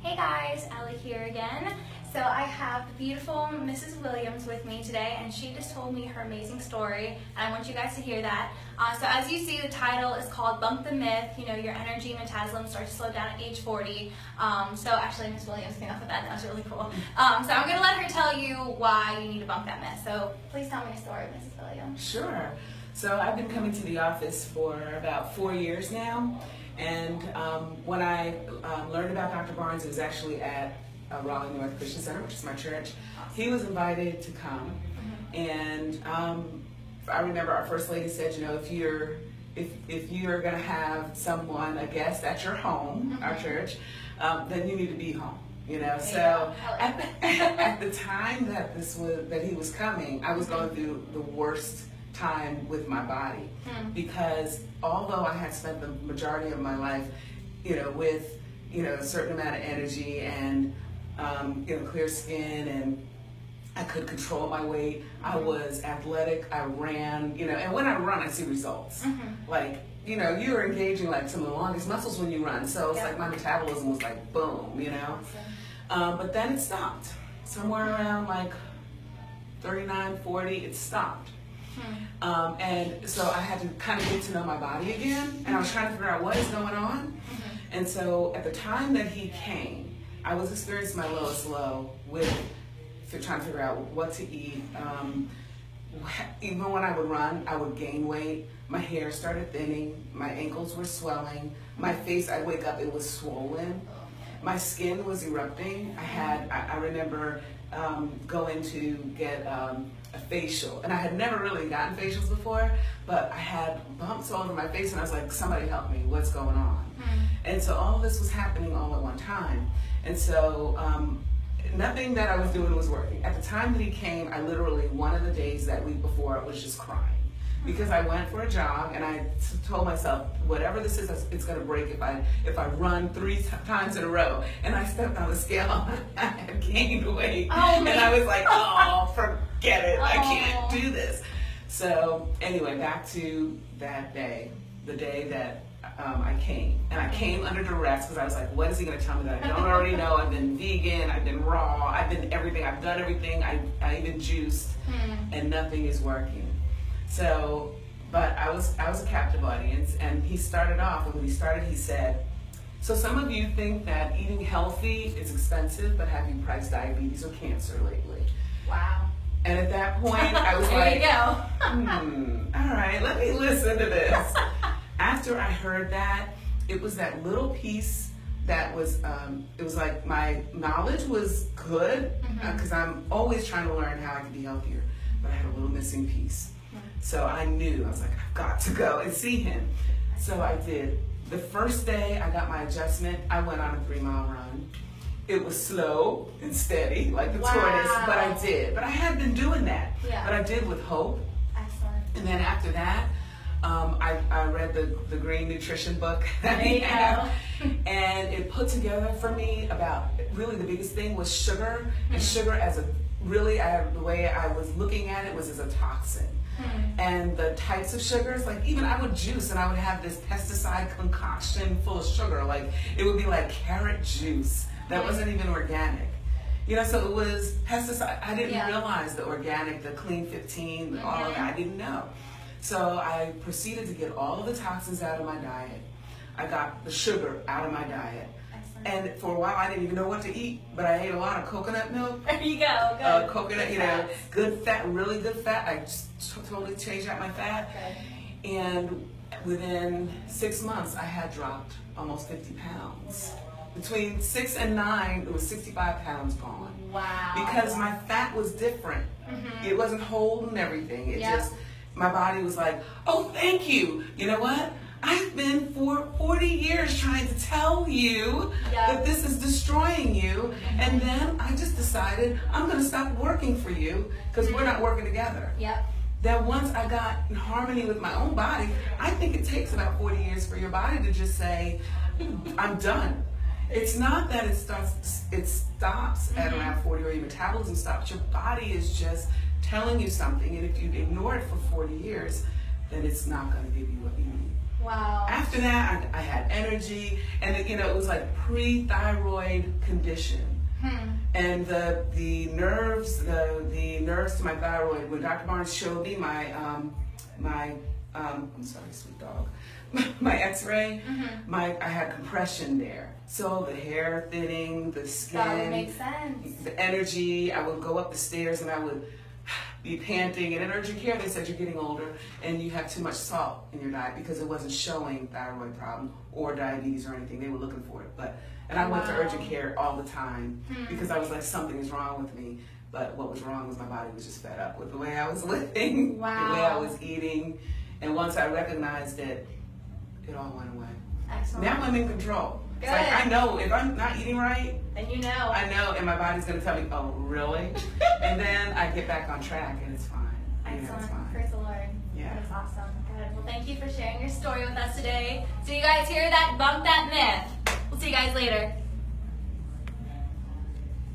Hey guys, Ellie here again. So I have the beautiful Mrs. Williams with me today, and she just told me her amazing story, and I want you guys to hear that. So as you see, the title is called Bump the Myth. You know, your energy and metabolism starts to slow down at age 40. So actually, Miss Williams came up with that, and that was really cool. So I'm going to let her tell you why you need to bump that myth. So please tell me your story, Mrs. Williams. Sure. So I've been coming to the office for about 4 years now. And when I learned about Dr. Barnes, it was actually at Raleigh North Christian Center, which is my church. He was invited to come, and I remember our first lady said, you know, if you're going to have someone, a guest at your home, our church, then you need to be home. You know, so at the time that he was coming, I was going through the worst time with my body, because although I had spent the majority of my life, you know, with, you know, a certain amount of energy and, you know, clear skin, and I could control my weight, I was athletic, I ran, you know, and when I run, I see results. Like, you know, you're engaging like some of the longest muscles when you run, so it's like my metabolism was like boom, you know. But then it stopped. Somewhere around like 39, 40, it stopped. And so I had to kind of get to know my body again, and I was trying to figure out what is going on. And so at the time that he came, I was experiencing my lowest low with trying to figure out what to eat. Even when I would run, I would gain weight. My hair started thinning. My ankles were swelling. My face, I'd wake up, it was swollen. My skin was erupting. I remember going to get a facial, and I had never really gotten facials before, but I had bumps all over my face, and I was like, somebody help me, what's going on? And so all of this was happening all at one time, and so nothing that I was doing was working. At the time that he came, I literally, one of the days that week before, was just crying. Because I went for a jog, and I told myself, whatever this is, it's going to break if I run 3 times in a row. And I stepped on the scale, I had gained weight, and I was like, oh, forget it, I can't do this. So anyway, back to that day, the day that I came. And I came under duress, because I was like, what is he going to tell me that I don't already know? I've been vegan, I've been raw, I've been everything, I've done everything, I even juiced, and nothing is working. So, but I was a captive audience, and he started off, and when he started, he said, so some of you think that eating healthy is expensive, but have you priced diabetes or cancer lately? Wow. And at that point, I was there like, you go. all right, let me listen to this. After I heard that, it was that little piece that was, it was like my knowledge was good, because I'm always trying to learn how I can be healthier, but I had a little missing piece. So I knew, I was like, I've got to go and see him. So I did. The first day I got my adjustment, I went on a 3-mile run. It was slow and steady, like the tortoise, but I did. But I had been doing that. But I did with hope. Excellent. And then after that, I read the Green Nutrition book. There you go. And it put together for me about, really the biggest thing was sugar. And sugar as a, really, the way I was looking at it was as a toxin. And the types of sugars, like even I would juice, and I would have this pesticide concoction full of sugar. Like it would be like carrot juice that wasn't even organic. You know, so it was pesticide. I didn't realize the organic, the clean 15, all of that. I didn't know. So I proceeded to get all of the toxins out of my diet. I got the sugar out of my diet. And for a while, I didn't even know what to eat, but I ate a lot of coconut milk. There you go. Good. Coconut, you know, good fat, really good fat. I just totally changed out my fat. Okay. And within 6 months, I had dropped almost 50 pounds. Between 6 and 9, it was 65 pounds gone. Wow. Because my fat was different. It wasn't holding everything. It just, my body was like, oh, thank you. You know what? I've been for 40 years trying to tell you that this is destroying you, and then I just decided I'm going to stop working for you because we're not working together. That once I got in harmony with my own body, I think it takes about 40 years for your body to just say, I'm done. It's not that it stops at around 40 or your metabolism stops. Your body is just telling you something, and if you ignore it for 40 years, then it's not going to give you what you need. Wow. After that, I had energy, and it was like pre-thyroid condition. And the nerves to my thyroid, when Dr. Barnes showed me I'm sorry, sweet dog, my X-ray, I had compression there. So the hair thinning, the skin, that would make sense. The energy. I would go up the stairs and I would be panting. And in urgent care, they said you're getting older and you have too much salt in your diet because it wasn't showing thyroid problem or diabetes or anything. They were looking for it, and I went to urgent care all the time because I was like, something is wrong with me. But what was wrong was my body was just fed up with the way I was living, the way I was eating. And once I recognized it, it all went away. Excellent. Now I'm in control. Good. It's like I know if I'm not eating right, and you know. I know, and my body's going to tell me, oh, really? And then I get back on track and it's fine. Excellent. It's fine. Praise the Lord. Yeah. That's awesome. Good. Well, thank you for sharing your story with us today. So you guys hear that? Bunk that myth. We'll see you guys later.